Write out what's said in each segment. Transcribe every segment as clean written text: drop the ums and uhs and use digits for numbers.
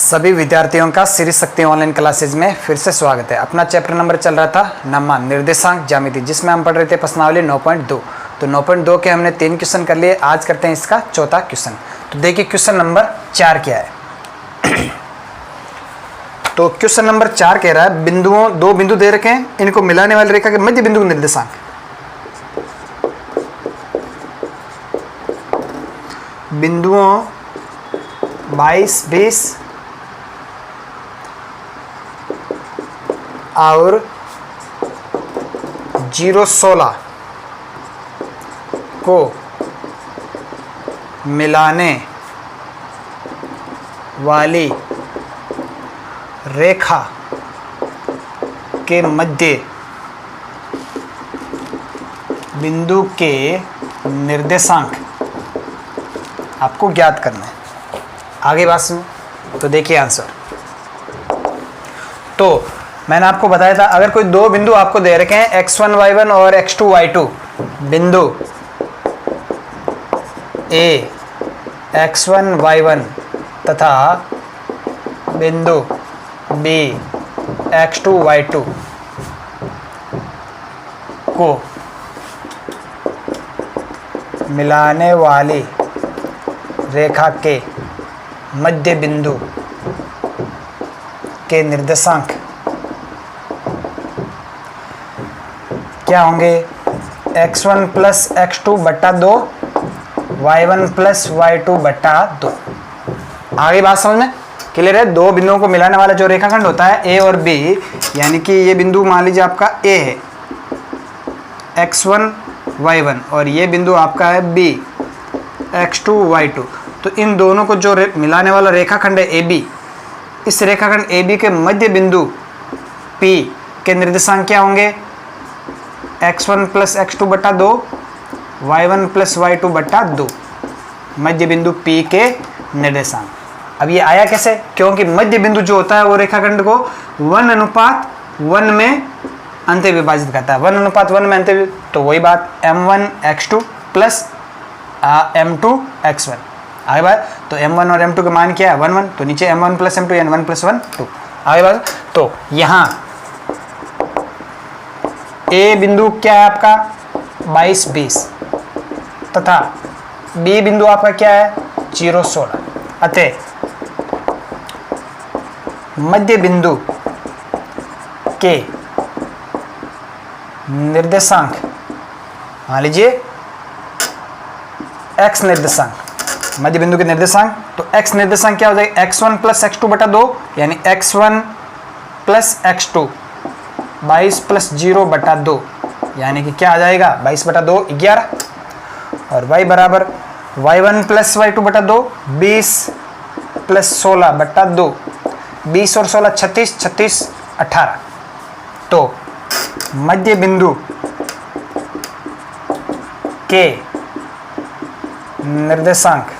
सभी विद्यार्थियों का श्री शक्ति ऑनलाइन क्लासेज में फिर से स्वागत है। अपना चैप्टर नंबर चल रहा था नम्मा निर्देशांक ज्यामिति, जिसमें हम पढ़ रहे थे प्रश्नावली 9.2। तो 9.2 के हमने 3 क्वेश्चन कर लिए। आज करते हैं इसका चौथा क्वेश्चन। तो देखिए क्वेश्चन नंबर 4 क्या है। तो क्वेश्चन नंबर 4 कह रहा है दो बिंदु दे रखे हैं, इनको मिलाने वाली रेखा के मध्य बिंदु निर्देशांक। बिंदुओं 22, 20 और 0, 16 को मिलाने वाली रेखा के मध्य बिंदु के निर्देशांक आपको ज्ञात करना है। आगे बात सुनो। तो देखिए आंसर। तो मैंने आपको बताया था, अगर कोई दो बिंदु आपको दे रखे हैं x1 y1 और x2 y2, बिंदु A x1 y1 तथा बिंदु B x2 y2 को मिलाने वाली रेखा के मध्य बिंदु के निर्देशांक क्या होंगे? x1 प्लस x2 बट्टा 2, y1 प्लस y2 बट्टा 2। आगे बात समझ में क्लियर है? दो बिंदुओं को मिलाने वाला जो रेखाखंड होता है A और B, यानी कि ये बिंदु मान लीजिए आपका A है x1 y1 और ये बिंदु आपका है B x2 y2। तो इन दोनों को जो मिलाने वाला रेखाखंड है AB, इस रेखाखंड AB के मध्य बिंदु P के निर्देशांक क्या होंगे? x1 प्लस x2 बट्टा 2, y1 प्लस y2 बट्टा 2, मध्य बिंदु P के निर्देशांक। अब ये आया कैसे? क्योंकि मध्य बिंदु जो होता है वो रेखाखंड को 1:1 में अंत विभाजित करता है। 1:1 में अंत, तो वही बात m1 x2 plus m2 x1। आगे बात, तो m1 और m2 का मान क्या है? 1:1। तो नीचे m1 प्लस m2 यानी 1 प्लस 1 2। आगे बात, तो यहाँ A बिंदु क्या है आपका? 22, 20 तथा B बिंदु आपका क्या है? 0, 16। अतः मध्य बिंदु के निर्देशांक मान लीजिए x निर्देशांक, मध्य बिंदु के निर्देशांक। तो x निर्देशांक क्या हो जाएगा? x1 प्लस x2 बटा 2 यानी x1 प्लस x2 22 प्लस 0 बटा 2 यानी कि क्या आ जाएगा? 22 बटा 2 11। और y बराबर y1 प्लस y2 बटा 2 20 प्लस 16 बटा 2, 20 और 16 36, 36 18। तो मध्य बिंदु के निर्देशांक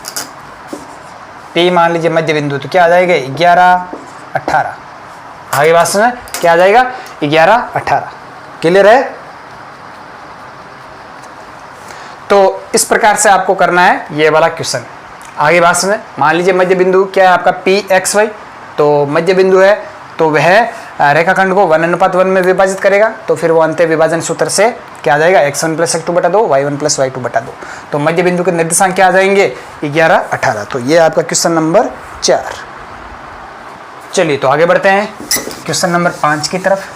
P मान लीजिए मध्य बिंदु, तो क्या आ जाएगा? 11, 18। आगे बात सुने, क्या आ जाएगा? 11, 18। क्लियर है? तो इस प्रकार से आपको करना है ये वाला क्वेश्चन। आगे बात सुने, मान लीजिए मध्य बिंदु क्या है आपका? P x y। तो मध्य बिंदु है तो वह रेखाखंड को 1:1 में विभाजित करेगा। तो फिर वो अंत्य विभाजन सूत्र से क्या आ जाएगा? x1 प्लस x2 बटा 2, y1 प्लस y2 बटा 2। तो मध्य बिंदु के निर्देशांक क्या आ जाएंगे? 11, 18। तो ये आपका क्वेश्चन नंबर 4। चलिए तो आगे बढ़ते हैं क्वेश्चन नंबर 5 की तरफ।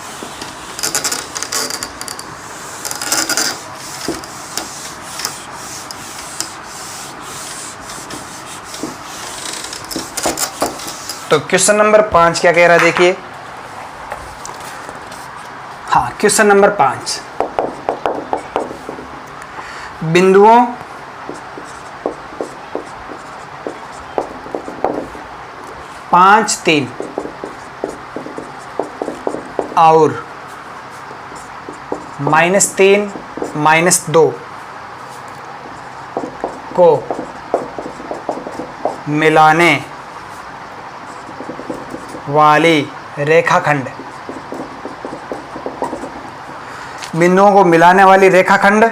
तो क्वेश्चन नंबर 5 क्या कह रहा है? देखिए, हाँ, क्वेश्चन नंबर 5, बिंदुओं पाँच 3 और -3, -2 को मिलाने वाली रेखाखंड, बिंदुओं को मिलाने वाली रेखाखंड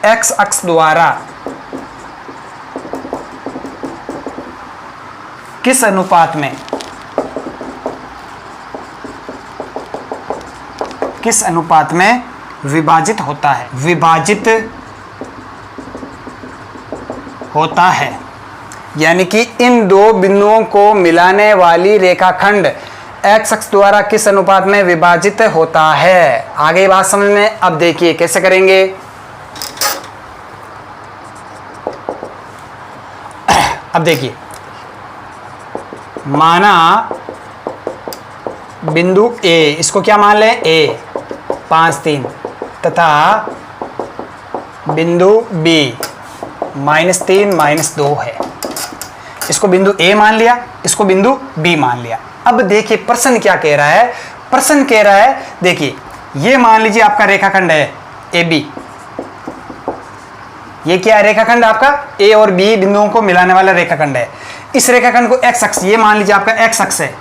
x अक्ष द्वारा किस अनुपात में किस अनुपात में विभाजित होता है? विभाजित होता है, यानी कि इन दो बिंदुओं को मिलाने वाली रेखाखंड एक्स अक्ष द्वारा किस अनुपात में विभाजित होता है? आगे बात समझ में। अब देखिए कैसे करेंगे। अब देखिए, माना बिंदु ए, इसको क्या मान लें? ए 5 3, तथा बिंदु बी -3 -2 है। इसको बिंदु ए मान लिया, इसको बिंदु बी मान लिया। अब देखिए प्रश्न क्या कह रहा है। प्रश्न कह रहा है, देखिए ये मान लीजिए आपका रेखाखंड है ए बी। ये क्या है? रेखाखंड आपका ए और बी बिंदुओं को मिलाने वाला रेखाखंड है। इस रेखाखंड को एक्स अक्ष, ये मान लीजिए आपका एक्स अक्ष है।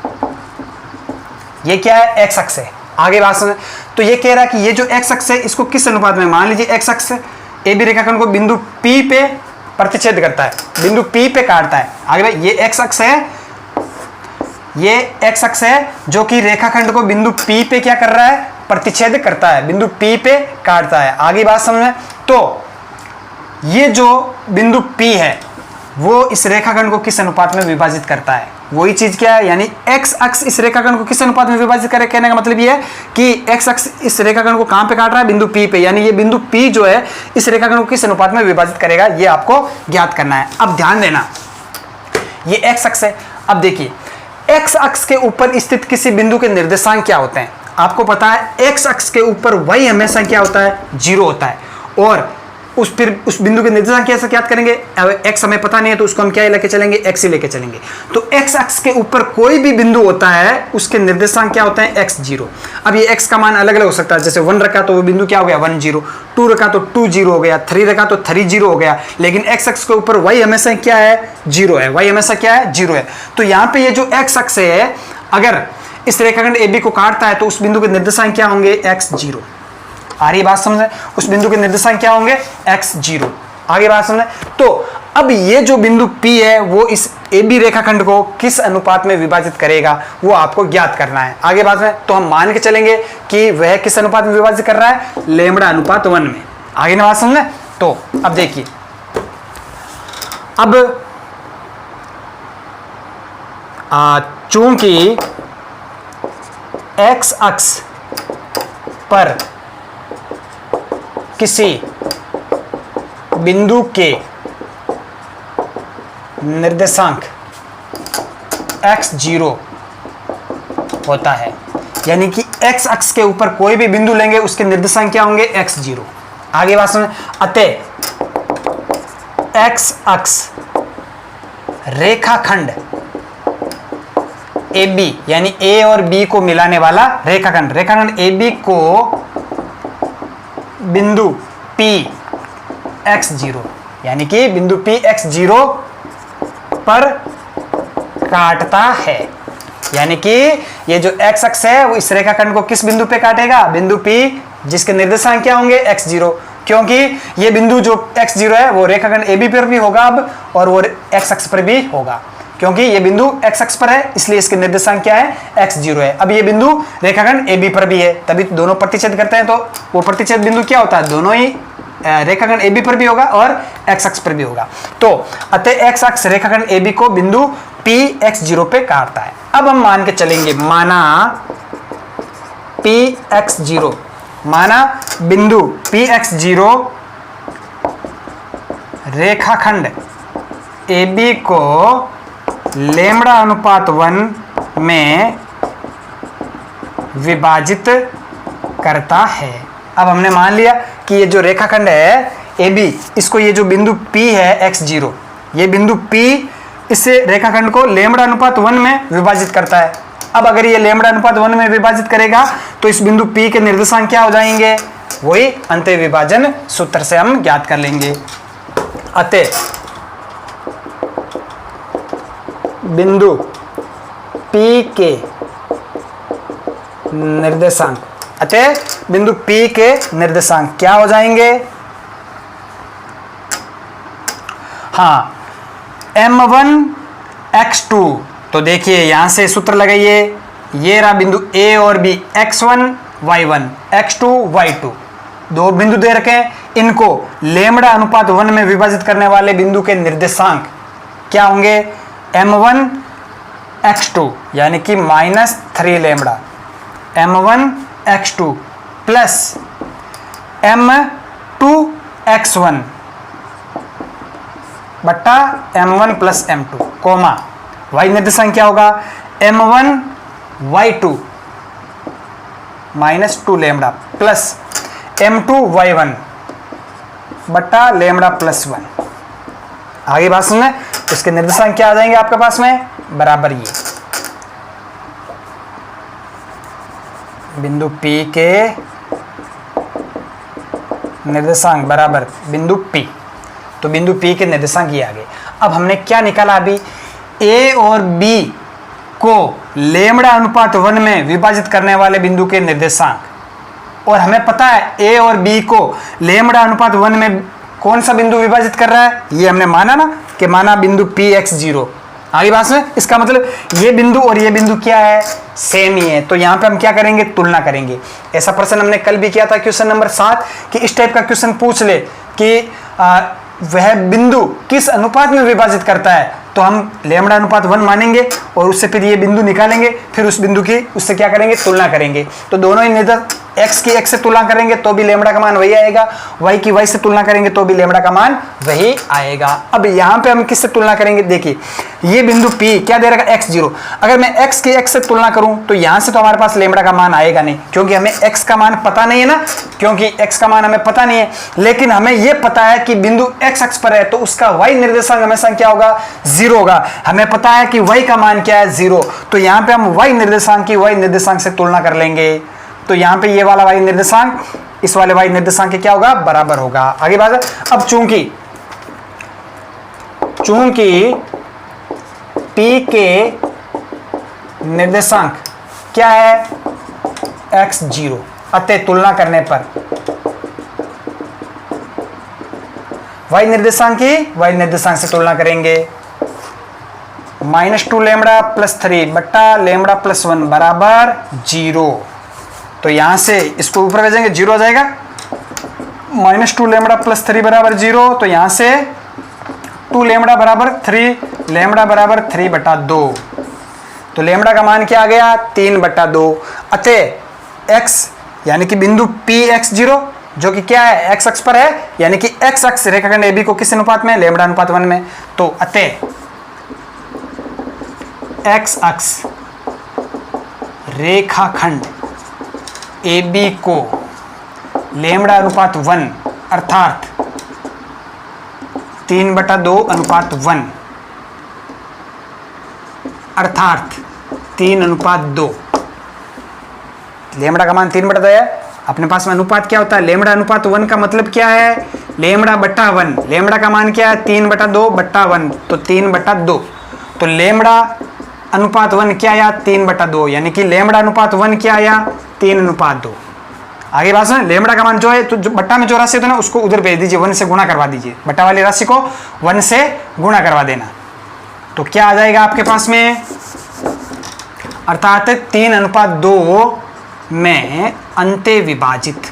ये क्या है? एक्स अक्ष है। आगे बात सुन। तो ये कह रहा है कि ये जो एक्स अक्ष है इसको किस अनुपात में, मान लीजिए एक्स अक्ष ए बी रेखाखंड को बिंदु पी पे प्रतिच्छेद करता है, बिंदु पी पे काटता है। आगे भाई ये एक्स अक्ष है, ये एक्स अक्ष है जो कि रेखाखंड को बिंदु पी पे क्या कर रहा है? प्रतिच्छेद करता है, बिंदु पी पे काटता है। आगे बात समझ। तो ये जो बिंदु पी है वो इस रेखाखंड को किस अनुपात में विभाजित करता है? वही चीज क्या है, यानी एक्स अक्ष इस रेखाखंड को किस अनुपात में विभाजित करे। कहने का मतलब ये है कि एक्स अक्ष इस रेखाखंड को कहां पे काट रहा है? बिंदु पी पे। यानी ये बिंदु पी जो है इस रेखाखंड को किस अनुपात में विभाजित करेगा, ये आपको ज्ञात करना है। अब ध्यान देना, ये एक्स अक्ष है। अब देखिए एक्स अक्ष के ऊपर स्थित किसी बिंदु के निर्देशांक क्या होते हैं? आपको पता है एक्स अक्ष के ऊपर वही हमेशा क्या होता है? 0 होता है। और फिर उस बिंदु के निर्देशांक कैसे ज्ञात करेंगे? एक्स हमें पता नहीं है तो उसको हम क्या लेके चलेंगे? एक्स ही लेके चलेंगे। तो एक्स अक्ष के ऊपर कोई भी बिंदु होता है उसके निर्देशांक क्या होते हैं? x0। अब ये x का मान अलग अलग हो सकता है, जैसे 1 रखा तो वो बिंदु क्या हो गया? 1 0, 2 रखा तो 2 0 हो गया, 3 रखा तो 3 0 हो गया। लेकिन एक्स अक्ष के ऊपर y हमेशा क्या है? 0 है। y हमेशा क्या है? 0 है। तो यहाँ पे ये जो एक्स अक्ष है अगर इस रेखाखंड AB को काटता है तो उस बिंदु के निर्देशांक क्या होंगे? x0। आ रही बात समझे? उस बिंदु के निर्देशांक क्या होंगे? x0। आगे बात समझे? तो अब ये जो बिंदु P है वो इस AB रेखाखंड को किस अनुपात में विभाजित करेगा वो आपको ज्ञात करना है। आगे बात में तो हम मान के चलेंगे कि वह किस अनुपात में विभाजित कर रहा है? λ/1 में। आगे ना बात समझे? तो अब देखिए, अब चूंकि x अक्ष पर किसी बिंदु के निर्देशांक x0 होता है, यानी कि x अक्ष के ऊपर कोई भी बिंदु लेंगे उसके निर्देशांक क्या होंगे? x0। आगे बात सुनिए, अतः x अक्ष रेखाखंड AB यानी A और B को मिलाने वाला रेखाखंड AB को बिंदु P x0 यानी कि बिंदु P x0 पर काटता है। यानी कि ये जो x अक्ष है वो इस रेखाखंड को किस बिंदु पे काटेगा? बिंदु P, जिसके निर्देशांक क्या होंगे? x0। क्योंकि ये बिंदु जो x0 है वो रेखाखंड AB पर भी होगा अब, और वो x अक्ष पर भी होगा। क्योंकि ये बिंदु x अक्ष पर है इसलिए इसके निर्देशांक क्या है? x0 है। अब ये बिंदु रेखाखंड AB पर भी है, तभी दोनों प्रतिच्छेद करते हैं तो वो प्रतिच्छेद बिंदु क्या होता है? दोनों ही रेखाखंड AB पर भी होगा और x अक्ष पर भी होगा। तो अतः x अक्ष रेखाखंड AB को बिंदु P x0 पे काटता है। अब हम मान के चलेंगे, माना बिंदु P x0 रेखाखंड AB को λ/1 में विभाजित करता है। अब हमने मान लिया कि ये जो रेखाखंड है AB, इसको ये जो बिंदु P है x0, ये बिंदु P इस रेखाखंड को λ/1 में विभाजित करता है। अब अगर ये λ/1 में विभाजित करेगा तो इस बिंदु P के निर्देशांक क्या हो जाएंगे? वही अंतः विभाजन सूत्र से हम ज्ञात कर लेंगे। अतः बिंदु P के निर्देशांक, बिंदु P के निर्देशांक क्या हो जाएंगे? हाँ, m1 x2। तो देखिए यहां से सूत्र लगाइए, ये रहा बिंदु A और B, x1 y1 x2 y2 दो बिंदु दे रखे हैं, इनको लेमड़ा अनुपात 1 में विभाजित करने वाले बिंदु के निर्देशांक क्या होंगे, m1 x2 यानी कि -3 lambda m1 x2 plus m2 x1 बट्टा m1 plus m2 coma y निर्देशांक क्या होगा, m1 y2 -2 lambda plus m2 y1 बट्टा लेमड़ा प्लस 1। आगे बात सुनना, इसके निर्देशांक क्या आ जाएंगे आपके पास में, बराबर ये बिंदु P के निर्देशांक बराबर बिंदु P, तो बिंदु P के निर्देशांक ये आ गए। अब हमने क्या निकाला अभी, A और B को लेमड़ा अनुपात 1 में विभाजित करने वाले बिंदु के निर्देशांक, और हमें पता है A और B को लेमड़ा अनुपात 1 में कौन सा बिंदु विभाजित कर रहा है, ये हमने माना ना कि माना बिंदु Px0। आगे बात में, इसका मतलब ये बिंदु और ये बिंदु क्या है, सेम ही है। तो यहाँ पे हम क्या करेंगे, तुलना करेंगे। ऐसा प्रश्न हमने कल भी किया था क्वेश्चन नंबर 7 कि इस टाइप का क्वेश्चन पूछ ले कि वह बिंदु किस अनुपात में विभाजित करता है, तो हम लेमड़ा अनुपात 1 मानेंगे और उससे फिर ये बिंदु निकालेंगे, फिर उस बिंदु की उससे क्या करेंगे, तुलना करेंगे। तो दोनों ही निर्देश x की x से तुलना करेंगे तो भी लेमड़ा का मान वही आएगा, y की y से तुलना करेंगे तो भी लेमड़ा का मान वही आएगा। अब यहाँ पे हम किससे तुलना करेंगे, देखिए ये बिंदु P क्या दे रहा है, x0। अगर मैं x की x से तुलना करूं तो यहाँ से तो हमारे पास लेमड़ा का मान आएगा नहीं, क्योंकि हमें x का मान पता नहीं है ना, क्योंकि x का मान हमें पता नहीं है। लेकिन हमें यह पता है कि बिंदु x अक्ष पर है तो उसका y निर्देशांक हमेशा क्या होगा, 0 होगा। हमें पता है कि y का मान क्या है, 0। तो यहाँ पे हम y निर्देशांक की y निर्देशांक से तुलना कर लेंगे, तो यहाँ पे ये वाला y निर्देशांक इस वाले y निर्देशांक के क्या होगा, बराबर होगा। आगे बात है, अब चूंकि P के निर्देशांक क्या है, x0, अतः तुलना करने पर y निर्देशांक की y निर्देशांक से तुलना करेंगे, -2 लेमड़ा प्लस 3 बट्टा लेमड़ा प्लस 1 बराबर 0। तो यहां से इसको ऊपर भेजेंगे, 0 हो जाएगा। -2 लेमड़ा प्लस 3 बराबर 0, तो यहां से 2 लेमड़ा बराबर 3, लेमड़ा बराबर 3 बटा 2। तो लेमड़ा का मान क्या आ गया, 3 बटा 2। अतः x यानी कि बिंदु Px0 जो कि क्या है, x अक्ष पर है, यानी कि x अक्ष रेखाखंड AB को किस अनुपात में, लेमड़ा अनुपात 1 में। तो अतः x अक्ष रेखाखंड AB को लेमड़ा अनुपात 1 अर्थात 3/2 अनुपात 1 अर्थात 3:2, लेमड़ा का मान 3/2 है। अपने पास में अनुपात क्या होता है, लेमड़ा अनुपात 1 का मतलब क्या है, लेमड़ा बट्टा 1। लेमड़ा का मान क्या है, 3/2 बट्टा 1, तो 3/2। तो लेमड़ा अनुपात 1 क्या आया, 3/2, यानी कि लेमड़ा अनुपात 1 क्या आया, 3:2। आगे बात सुन, लेमड़ा का मान जो है, तो जो बट्टा में जो राशि होता है ना उसको उधर भेज दीजिए, 1 से गुणा करवा दीजिए, बट्टा वाली राशि को 1 से गुणा करवा देना। तो क्या आ जाएगा आपके पास में, अर्थात 3:2 में अंत्य विभाजित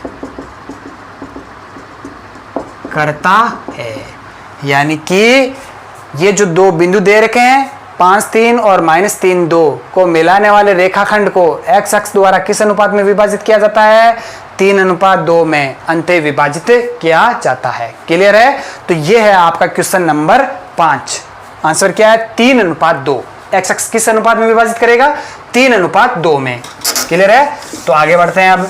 करता है। यानी कि ये जो दो बिंदु दे रखे हैं 5, 3 और -3, 2 को मिलाने वाले रेखाखंड को x अक्ष द्वारा किस अनुपात में विभाजित किया जाता है, 3:2 में अंत्य विभाजित किया जाता है। क्लियर है। तो ये है आपका क्वेश्चन नंबर 5। आंसर क्या है, 3:2। x अक्ष किस अनुपात में विभाजित करेगा, 3:2 में। क्लियर है। तो आगे बढ़ते हैं अब।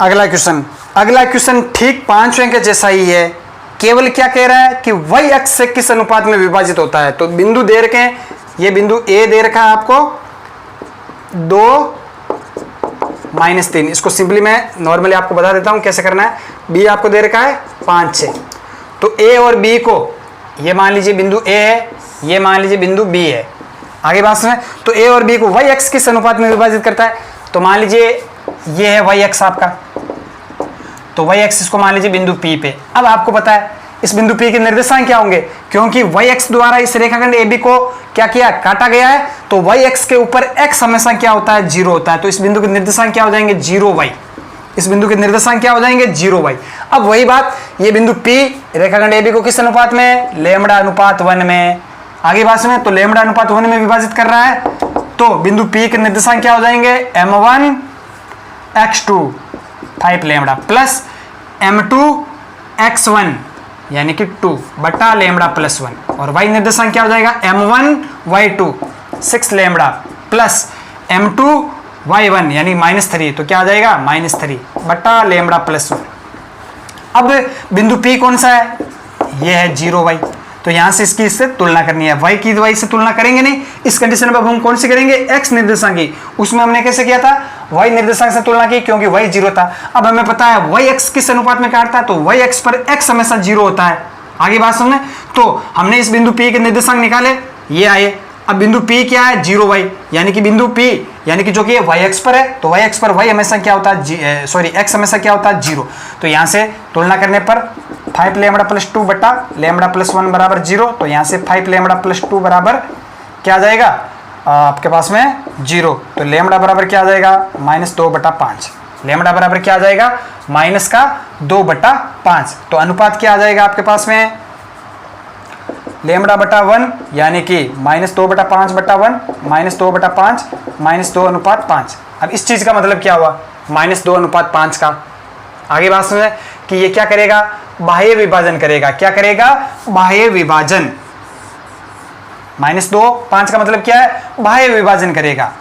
अगला क्वेश्चन ठीक 5वें के जैसा ही है, केवल क्या कह रहा है कि y अक्ष से किस अनुपात में विभाजित होता है। तो बिंदु दे रखे हैं, ये बिंदु A दे रखा है आपको 2, -3। इसको सिंपली मैं नॉर्मली आपको बता देता हूं कैसे करना है। B आपको दे रखा है 5, 6। तो A और B को, ये मान लीजिए बिंदु A है, ये मान लीजिए बिंदु B है। आगे बात सुने, तो A और B को y अक्ष किस अनुपात में विभाजित करता है। तो मान लीजिए ये है वाई एक्स आपका, तो वाई एक्स इसको मान लीजिए बिंदु P पे। अब आपको पता है इस बिंदु P के निर्देशांक क्या होंगे, क्योंकि वाई एक्स द्वारा इस रेखाखंड AB को क्या किया, काटा गया है, तो वाई एक्स के ऊपर x हमेशा क्या होता है, 0 होता है। तो इस बिंदु के निर्देशांक क्या हो जाएंगे, 0y। इस बिंदु के निर्देशांक क्या हो जाएंगे, 0y। अब वही बात, ये बिंदु P रेखाखंड AB को किस अनुपात में, लैम्बडा अनुपात 1 में। आगे बात में, तो लैम्बडा अनुपात 1 में विभाजित कर रहा है, तो बिंदु P के निर्देशांक क्या हो जाएंगे, m1 x2 5 lambda plus m2 x1 यानी कि 2 बटा लैम्बडा प्लस 1, और y निर्देशांक क्या हो जाएगा, m1 y2 6 lambda plus m2 y1 यानी -3, तो क्या आ जाएगा, -3 बटा लैम्बडा प्लस 1। अब बिंदु P कौन सा है, ये है 0y, तो यहां से इसकी इससे तुलना करनी है। y की y से तुलना करेंगे नहीं, इस कंडीशन में अब हम कौन सी करेंगे, x निर्देशांक की। उसमें हमने कैसे किया था, y निर्देशांक से तुलना की, क्योंकि y 0 था। अब हमें पता है y x किस अनुपात में काटता है, तो y x पर x हमेशा 0 होता है। आगे बात समझे, तो हमने इस बिंदु P के निर्देशांक निकाले, ये आए। अब बिंदु P क्या है, 0y, यानी कि बिंदु P यानी कि जो कि y x पर है, तो y x पर y हमेशा क्या होता है, x हमेशा क्या होता है, 0। तो यहां से तुलना करने पर 5 लैम्बडा प्लस 2 बटा लैम्बडा प्लस 1 बराबर 0, तो यहां से 5 लैम्बडा प्लस 2 बराबर क्या आ जाएगा, आपके पास में 0। तो लैम्बडा बराबर क्या आ जाएगा, -2 बटा 5। लैम्बडा बराबर क्या आ जाएगा, -2 बटा 5। तो अनुपात क्या आ जाएगा आपके पास में, लैम्बडा बटा 1 यानी कि -2 बटा 5 बटा 1, -2 बटा 5 -2 अनुपात 5। अब इस चीज का मतलब क्या हुआ, -2 अनुपात 5 का। आगे बात समझे कि ये क्या करेगा, बाह्य विभाजन करेगा। क्या करेगा, बाह्य विभाजन। -2 5 का मतलब क्या है, बाह्य विभाजन करेगा।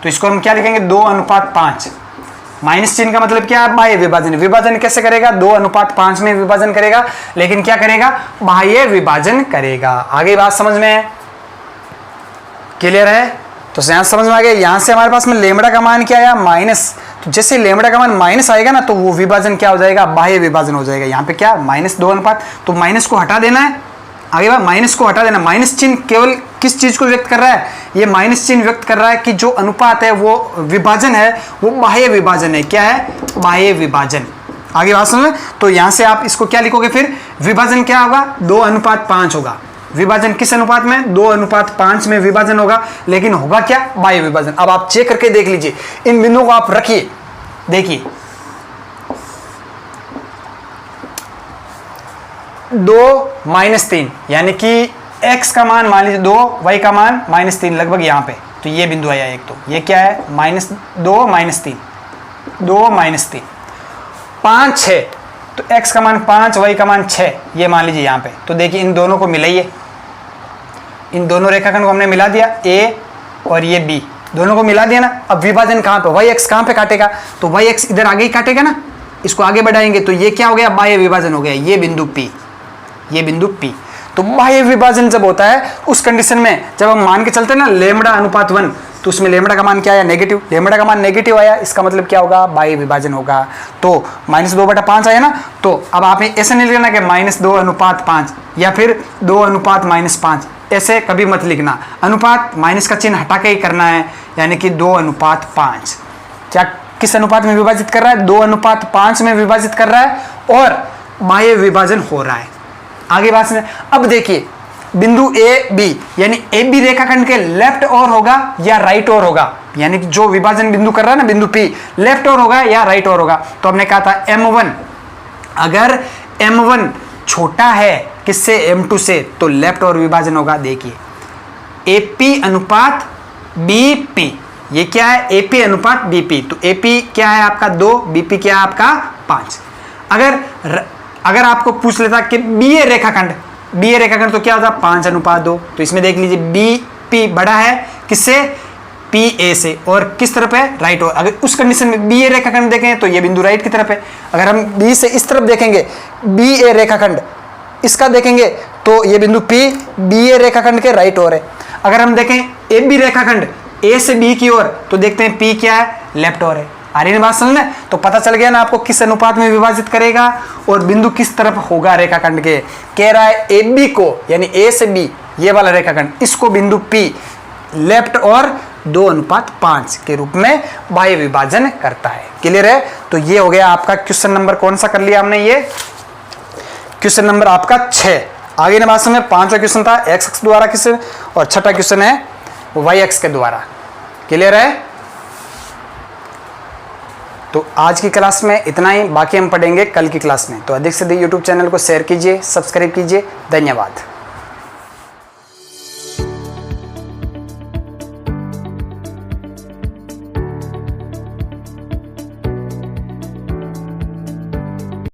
तो इसको हम क्या लिखेंगे, 2 अनुपात 5। माइनस चिन्ह का मतलब क्या है, बाह्य विभाजन। विभाजन कैसे करेगा, 2 अनुपात 5 में विभाजन करेगा, लेकिन क्या करेगा, बाह्य विभाजन करेगा। आगे बात समझ में क्लियर है, तो यहां समझ में आ गया। यहां से हमारे पास में लैम्बडा का मान क्या आया, माइनस। तो जैसे लैम्बडा का मान माइनस आएगा ना, तो वो विभाजन क्या हो जाएगा, बाह्य विभाजन हो जाएगा। यहाँ पे क्या, -2 अनुपात, तो माइनस को हटा देना है। आगे बात, माइनस को हटा देना। माइनस चिन्ह केवल किस चीज को व्यक्त कर रहा है, ये माइनस चिन्ह व्यक्त कर रहा है कि जो अनुपात है, वो विभाजन है, वो बाह्य विभाजन है। क्या है, बाह्य विभाजन। आगे बात समझ, तो यहां से आप इसको क्या लिखोगे, फिर विभाजन क्या होगा, 2 अनुपात 5 होगा। विभाजन किस अनुपात में, 2 अनुपात 5 में विभाजन होगा, लेकिन होगा क्या, बाह्य विभाजन। अब आप चेक करके देख लीजिए, इन बिंदुओं को आप रखिए, देखिए 2 -3 यानी कि x का मान मान लीजिए 2, y का मान -3 लगभग यहाँ पे। तो ये बिंदु आया एक, तो ये क्या है, -2 -3, 2 -3, 5 6, तो x का मान 5, y का मान 6, ये मान लीजिए यहाँ पे। तो देखिए इन दोनों को मिलाइए, इन दोनों रेखाखंड को हमने मिला दिया, a और ये b दोनों को मिला दिया ना। अब विभाजन कहाँ पे, y x कहाँ पे काटेगा, तो y x इधर आगे ही काटेगा ना, इसको आगे बढ़ाएंगे, तो ये क्या हो गया, बाह्य विभाजन हो गया। ये बिंदु P, ये बिंदु P। तो बाह्य विभाजन जब होता है उस कंडीशन में, जब हम मान के चलते हैं ना लैम्बडा अनुपात 1, तो उसमें लैम्बडा का मान क्या आया, नेगेटिव। लैम्बडा का मान नेगेटिव आया, इसका मतलब क्या होगा, बाह्य विभाजन होगा। तो -2 बटा 5 आया ना, तो अब आप ऐसे नहीं लिखना कि -2 अनुपात 5 या फिर 2 अनुपात -5, ऐसे कभी मत लिखना। अनुपात माइनस का चिन्ह हटा के ही करना है, यानी कि 2 अनुपात 5। क्या किस अनुपात में विभाजित कर रहा है, 2 अनुपात 5 में विभाजित कर रहा है और बाह्य विभाजन हो रहा है। आगे बात में, अब देखिए बिंदु ए बी यानी ए बी रेखाखंड के लेफ्ट ओर होगा या राइट ओर होगा, यानी कि जो विभाजन बिंदु कर रहा है ना बिंदु पी, लेफ्ट ओर होगा या राइट ओर होगा। तो हमने कहा था m1, अगर m1 छोटा है किससे, m2 से, तो लेफ्ट ओर विभाजन होगा। देखिए AP अनुपात BP, ये क्या है, AP अनुपात BP। तो AP क्या है आपका 2, BP क्या है आपका 5। अगर आपको पूछ लेता कि BA रेखाखंड तो क्या होता, 5 अनुपात 2। तो इसमें देख लीजिए BP बड़ा है किससे, PA से, और किस तरफ है, राइट ओर। अगर उस कंडीशन में BA रेखाखंड देखें तो ये बिंदु राइट की तरफ है। अगर हम B से इस तरफ देखेंगे, BA रेखाखंड इसका देखेंगे, तो ये बिंदु P BA रेखाखंड के राइट ओर है। अगर हम देखें AB रेखाखंड A से B की ओर, तो देखते हैं P क्या है, लेफ्ट ओर है। आ रही है बात समझ में, तो पता चल गया ना आपको किस अनुपात में विभाजित करेगा और बिंदु किस तरफ होगा रेखाखंड के। कह रहा है AB को, यानी A से B ये वाला रेखाखंड, इसको बिंदु P लेफ्ट और 2:5 के रूप में बाह्य विभाजन करता है। क्लियर है? तो ये हो गया आपका क्वेश्चन नंबर कौन सा कर लिया हमने, ये क्वेश्चन नंबर आपका 6। आगे ना बात समझ, 5वां क्वेश्चन था एक्स अक्ष द्वारा किस, और 6ठा क्वेश्चन है वाई अक्ष के द्वारा। क्लियर है? तो आज की क्लास में इतना ही, बाकी हम पढ़ेंगे कल की क्लास में। तो अधिक से अधिक यूट्यूब चैनल को शेयर कीजिए, सब्सक्राइब कीजिए। धन्यवाद।